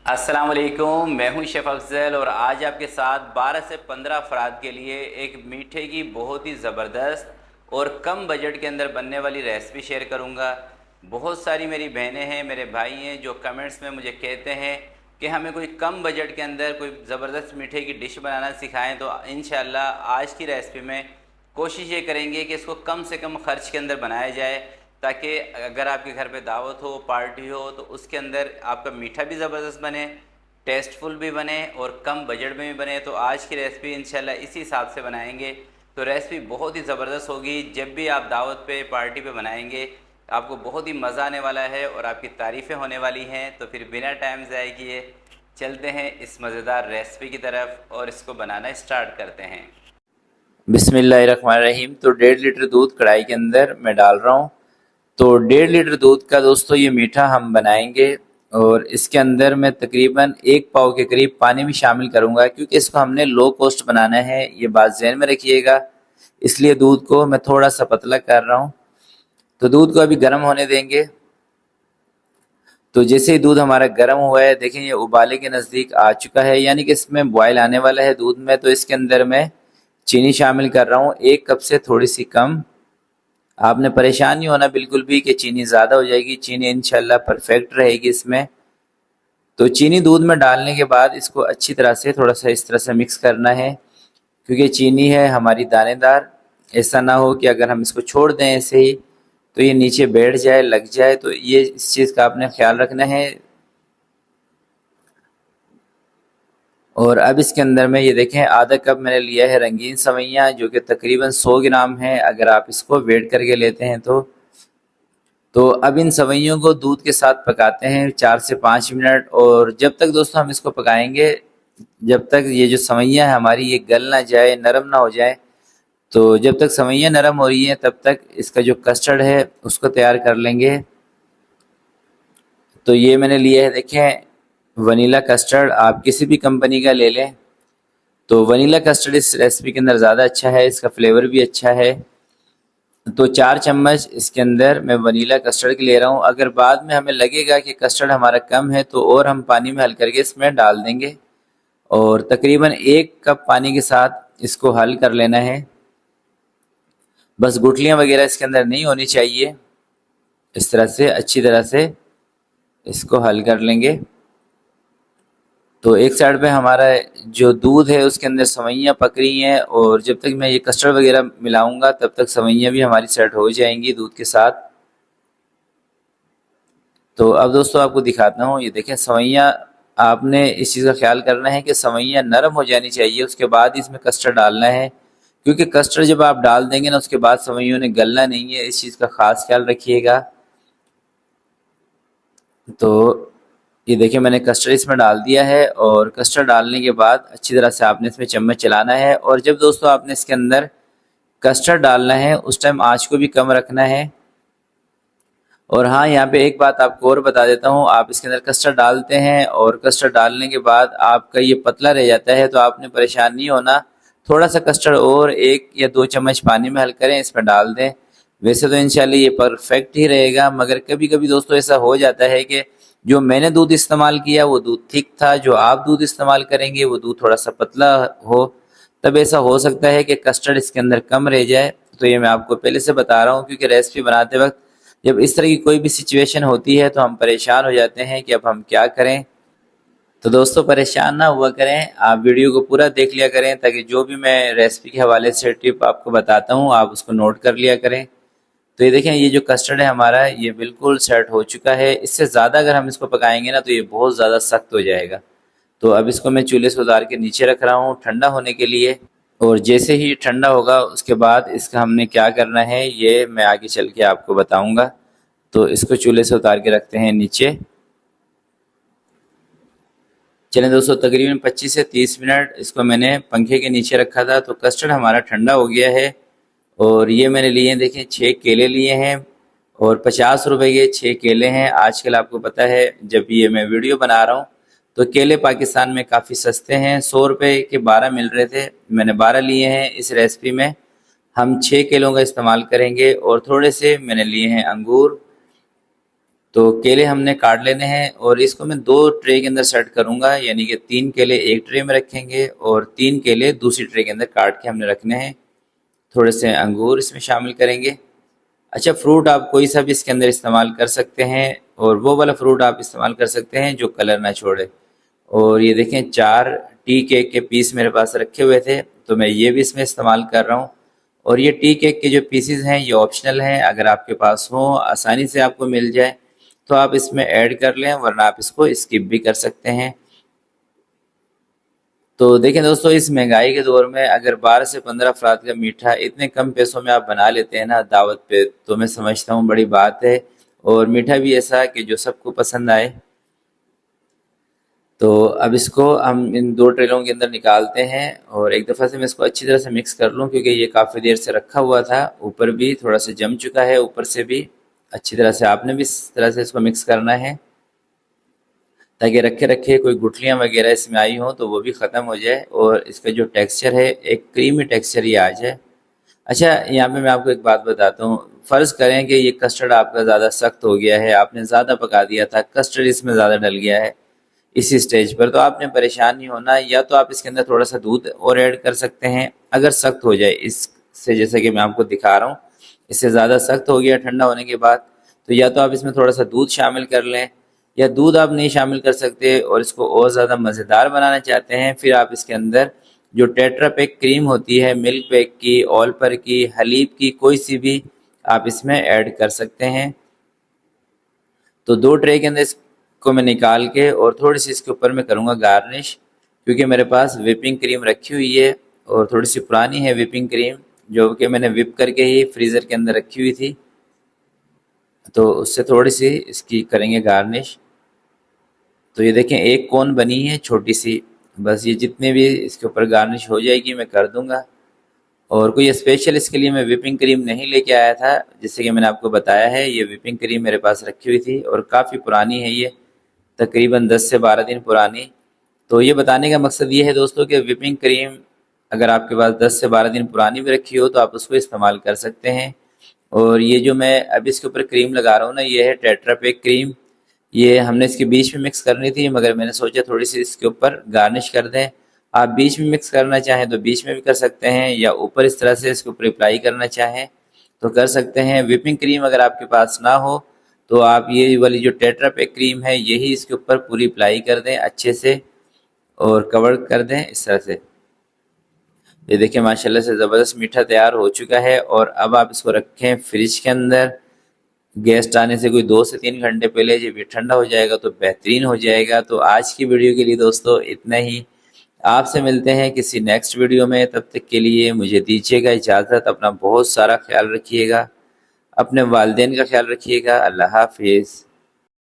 अस्सलाम वालेकुम, मैं हूं शेफ़ अफ़ज़ल और आज आपके साथ 12 से 15 अफराद के लिए एक मीठे की बहुत ही ज़बरदस्त और कम बजट के अंदर बनने वाली रेसिपी शेयर करूंगा। बहुत सारी मेरी बहनें हैं, मेरे भाई हैं जो कमेंट्स में मुझे कहते हैं कि हमें कोई कम बजट के अंदर कोई ज़बरदस्त मीठे की डिश बनाना सिखाएं। तो इंशाल्लाह आज की रेसिपी में कोशिश ये करेंगे कि इसको कम से कम ख़र्च के अंदर बनाया जाए, ताकि अगर आपके घर पे दावत हो, पार्टी हो, तो उसके अंदर आपका मीठा भी ज़बरदस्त बने, टेस्टफुल भी बने और कम बजट में भी बने। तो आज की रेसिपी इंशाल्लाह इसी हिसाब से बनाएंगे। तो रेसिपी बहुत ही ज़बरदस्त होगी। जब भी आप दावत पे, पार्टी पे बनाएंगे आपको बहुत ही मज़ा आने वाला है और आपकी तारीफ़ें होने वाली हैं। तो फिर बिना टाइम ज़ाय किए चलते हैं इस मज़ेदार रेसिपी की तरफ और इसको बनाना स्टार्ट करते हैं। बिस्मिल्लाहिर्रहमानिर्रहीम। तो 1.5 लीटर दूध कढ़ाई के अंदर मैं डाल रहा हूँ। तो 1.5 लीटर दूध का दोस्तों ये मीठा हम बनाएंगे और इसके अंदर मैं तकरीबन 1 पाव के करीब पानी भी शामिल करूँगा, क्योंकि इसको हमने लो कॉस्ट बनाना है, ये बात ज़हन में रखिएगा। इसलिए दूध को मैं थोड़ा सा पतला कर रहा हूँ। तो दूध को अभी गर्म होने देंगे। तो जैसे ही दूध हमारा गर्म हुआ है, देखें ये उबाले के नज़दीक आ चुका है, यानी कि इसमें बॉयल आने वाला है दूध में। तो इसके अंदर मैं चीनी शामिल कर रहा हूँ 1 कप से थोड़ी सी कम। आपने परेशान नहीं होना बिल्कुल भी कि चीनी ज़्यादा हो जाएगी, चीनी इंशाल्लाह परफेक्ट रहेगी इसमें। तो चीनी दूध में डालने के बाद इसको अच्छी तरह से थोड़ा सा इस तरह से मिक्स करना है, क्योंकि चीनी है हमारी दानेदार। ऐसा ना हो कि अगर हम इसको छोड़ दें ऐसे ही तो ये नीचे बैठ जाए, लग जाए। तो ये इस चीज़ का आपने ख्याल रखना है। और अब इसके अंदर में ये देखें आधा कप मैंने लिया है रंगीन सवैयाँ, जो कि तकरीबन 100 ग्राम है अगर आप इसको वेट करके लेते हैं तो अब इन सवैयों को दूध के साथ पकाते हैं 4 से 5 मिनट। और जब तक दोस्तों हम इसको पकाएंगे, जब तक ये जो सवैयाँ है हमारी ये गल ना जाए, नरम ना हो जाए। तो जब तक सवैयाँ नरम हो रही हैं तब तक इसका जो कस्टर्ड है उसको तैयार कर लेंगे। तो ये मैंने लिया है, देखें वनीला कस्टर्ड, आप किसी भी कंपनी का ले लें। तो वनीला कस्टर्ड इस रेसिपी के अंदर ज़्यादा अच्छा है, इसका फ्लेवर भी अच्छा है। तो 4 चम्मच इसके अंदर मैं वनीला कस्टर्ड की ले रहा हूँ। अगर बाद में हमें लगेगा कि कस्टर्ड हमारा कम है तो और हम पानी में हल करके इसमें डाल देंगे। और तकरीबन 1 कप पानी के साथ इसको हल कर लेना है। बस गुठलियाँ वगैरह इसके अंदर नहीं होनी चाहिए। इस तरह से अच्छी तरह से इसको हल कर लेंगे। तो एक साइड पे हमारा जो दूध है उसके अंदर सवैयाँ पक रही हैं, और जब तक मैं ये कस्टर्ड वगैरह मिलाऊंगा तब तक सवैयाँ भी हमारी सेट हो जाएंगी दूध के साथ। तो अब दोस्तों आपको दिखाता हूँ, ये देखें सवैयाँ, आपने इस चीज़ का ख्याल करना है कि सवैयाँ नरम हो जानी चाहिए, उसके बाद इसमें कस्टर्ड डालना है। क्योंकि कस्टर्ड जब आप डाल देंगे ना उसके बाद सवैयों ने गलना नहीं है, इस चीज़ का ख़ास ख्याल रखिएगा। तो ये देखिए मैंने कस्टर्ड इसमें डाल दिया है, और कस्टर्ड डालने के बाद अच्छी तरह से आपने इसमें चम्मच चलाना है। और जब दोस्तों आपने इसके अंदर कस्टर्ड डालना है उस टाइम आँच को भी कम रखना है। और हाँ, यहाँ पे एक बात आपको और बता देता हूँ, आप इसके अंदर कस्टर्ड डालते हैं और कस्टर्ड डालने के बाद आपका ये पतला रह जाता है तो आपने परेशान नहीं होना। थोड़ा सा कस्टर्ड और 1 या 2 चम्मच पानी में हल करें, इसमें डाल दें। वैसे तो इंशाल्लाह ये परफेक्ट ही रहेगा, मगर कभी कभी दोस्तों ऐसा हो जाता है कि जो मैंने दूध इस्तेमाल किया वो दूध थिक था, जो आप दूध इस्तेमाल करेंगे वो दूध थोड़ा सा पतला हो। तब ऐसा हो सकता है कि कस्टर्ड इसके अंदर कम रह जाए। तो ये मैं आपको पहले से बता रहा हूँ, क्योंकि रेसिपी बनाते वक्त जब इस तरह की कोई भी सिचुएशन होती है तो हम परेशान हो जाते हैं कि अब हम क्या करें। तो दोस्तों परेशान ना हुआ करें, आप वीडियो को पूरा देख लिया करें, ताकि जो भी मैं रेसिपी के हवाले से टिप आपको बताता हूँ आप उसको नोट कर लिया करें। तो ये देखें ये जो कस्टर्ड है हमारा ये बिल्कुल सेट हो चुका है। इससे ज़्यादा अगर हम इसको पकाएंगे ना तो ये बहुत ज़्यादा सख्त हो जाएगा। तो अब इसको मैं चूल्हे से उतार के नीचे रख रहा हूँ ठंडा होने के लिए। और जैसे ही ठंडा होगा उसके बाद इसका हमने क्या करना है ये मैं आगे चल के आपको बताऊंगा। तो इसको चूल्हे से उतार के रखते हैं नीचे। चलें दोस्तों, तकरीबन 25 से 30 मिनट इसको मैंने पंखे के नीचे रखा था। तो कस्टर्ड हमारा ठंडा हो गया है। और ये मैंने लिए हैं, देखें 6 केले लिए हैं, और 50 रुपए के 6 केले हैं। आजकल आपको पता है जब ये मैं वीडियो बना रहा हूँ तो केले पाकिस्तान में काफ़ी सस्ते हैं, 100 रुपये के 12 मिल रहे थे, मैंने 12 लिए हैं। इस रेसिपी में हम 6 केलों का इस्तेमाल करेंगे। और थोड़े से मैंने लिए हैं अंगूर। तो केले हमने काट लेने हैं और इसको मैं 2 ट्रे के अंदर सेट करूँगा, यानी कि 3 केले एक ट्रे में रखेंगे और 3 केले दूसरी ट्रे के अंदर काट के हमने रखने हैं। थोड़े से अंगूर इसमें शामिल करेंगे। अच्छा, फ्रूट आप कोई सा भी इसके अंदर इस्तेमाल कर सकते हैं और वो वाला फ्रूट आप इस्तेमाल कर सकते हैं जो कलर ना छोड़े। और ये देखें 4 टी केक के पीस मेरे पास रखे हुए थे, तो मैं ये भी इसमें इस्तेमाल कर रहा हूँ। और ये टी केक के जो पीसेस हैं ये ऑप्शनल हैं, अगर आपके पास हो, आसानी से आपको मिल जाए तो आप इसमें ऐड कर लें, वरना आप इसको स्किप भी कर सकते हैं। तो देखें दोस्तों, इस महंगाई के दौर में अगर 12 से 15 अफराद का मीठा इतने कम पैसों में आप बना लेते हैं ना दावत पे, तो मैं समझता हूँ बड़ी बात है। और मीठा भी ऐसा कि जो सबको पसंद आए। तो अब इसको हम इन 2 ट्रेलों के अंदर निकालते हैं और एक दफ़ा से मैं इसको अच्छी तरह से मिक्स कर लूँ, क्योंकि ये काफ़ी देर से रखा हुआ था। ऊपर भी थोड़ा सा जम चुका है, ऊपर से भी अच्छी तरह से आपने भी इस तरह से इसको मिक्स करना है, ताकि रखे रखे कोई गुठलियाँ वगैरह इसमें आई हों तो वो भी ख़त्म हो जाए और इसका जो टेक्सचर है एक क्रीमी टेक्सचर ही आ जाए। अच्छा, यहाँ पे मैं आपको एक बात बताता हूँ। फ़र्ज़ करें कि ये कस्टर्ड आपका ज़्यादा सख्त हो गया है, आपने ज़्यादा पका दिया था, कस्टर्ड इसमें ज़्यादा डल गया है इसी स्टेज पर, तो आपने परेशान नहीं होना। या तो आप इसके अंदर थोड़ा सा दूध और ऐड कर सकते हैं, अगर सख्त हो जाए इससे, जैसे कि मैं आपको दिखा रहा हूँ, इससे ज़्यादा सख्त हो गया ठंडा होने के बाद, तो या तो आप इसमें थोड़ा सा दूध शामिल कर लें, या दूध आप नहीं शामिल कर सकते और इसको और ज़्यादा मज़ेदार बनाना चाहते हैं, फिर आप इसके अंदर जो टेट्रा पैक क्रीम होती है, मिल्क पैक की, ऑल पर की, हलीब की, कोई सी भी आप इसमें ऐड कर सकते हैं। तो 2 ट्रे के अंदर इसको मैं निकाल के और थोड़ी सी इसके ऊपर मैं करूँगा गार्निश, क्योंकि मेरे पास व्हिपिंग क्रीम रखी हुई है और थोड़ी सी पुरानी है व्हिपिंग क्रीम, जो कि मैंने व्हिप करके ही फ्रीज़र के अंदर रखी हुई थी। तो उससे थोड़ी सी इसकी करेंगे गार्निश। तो ये देखें एक कोन बनी है छोटी सी, बस ये जितने भी इसके ऊपर गार्निश हो जाएगी मैं कर दूंगा। और कोई स्पेशल इसके लिए मैं व्हिपिंग क्रीम नहीं लेके आया था, जैसे कि मैंने आपको बताया है ये व्हिपिंग क्रीम मेरे पास रखी हुई थी और काफ़ी पुरानी है ये, तकरीबन 10 से 12 दिन पुरानी। तो ये बताने का मकसद ये है दोस्तों कि व्हिपिंग क्रीम अगर आपके पास 10 से 12 दिन पुरानी भी रखी हो तो आप उसको इस्तेमाल कर सकते हैं। और ये जो मैं अभी इसके ऊपर क्रीम लगा रहा हूँ ना, ये है टेट्रा पैक क्रीम। ये हमने इसके बीच में मिक्स करनी थी, मगर मैंने सोचा थोड़ी सी इसके ऊपर गार्निश कर दें। आप बीच में मिक्स करना चाहें तो बीच में भी कर सकते हैं, या ऊपर इस तरह से इसके ऊपर अप्लाई करना चाहें तो कर सकते हैं। व्हिपिंग क्रीम अगर आपके पास ना हो तो आप ये वाली जो टेट्रा पैक क्रीम है यही इसके ऊपर पूरी अप्लाई कर दें अच्छे से और कवर कर दें इस तरह से। ये देखिए माशाल्लाह से ज़बरदस्त मीठा तैयार हो चुका है। और अब आप इसको रखें फ्रिज के अंदर, गेस्ट आने से कोई 2 से 3 घंटे पहले जब ये ठंडा हो जाएगा तो बेहतरीन हो जाएगा। तो आज की वीडियो के लिए दोस्तों इतना ही। आपसे मिलते हैं किसी नेक्स्ट वीडियो में, तब तक के लिए मुझे दीजिएगा इजाज़त। अपना बहुत सारा ख्याल रखिएगा, अपने वालिदैन का ख्याल रखिएगा। अल्लाह हाफिज़।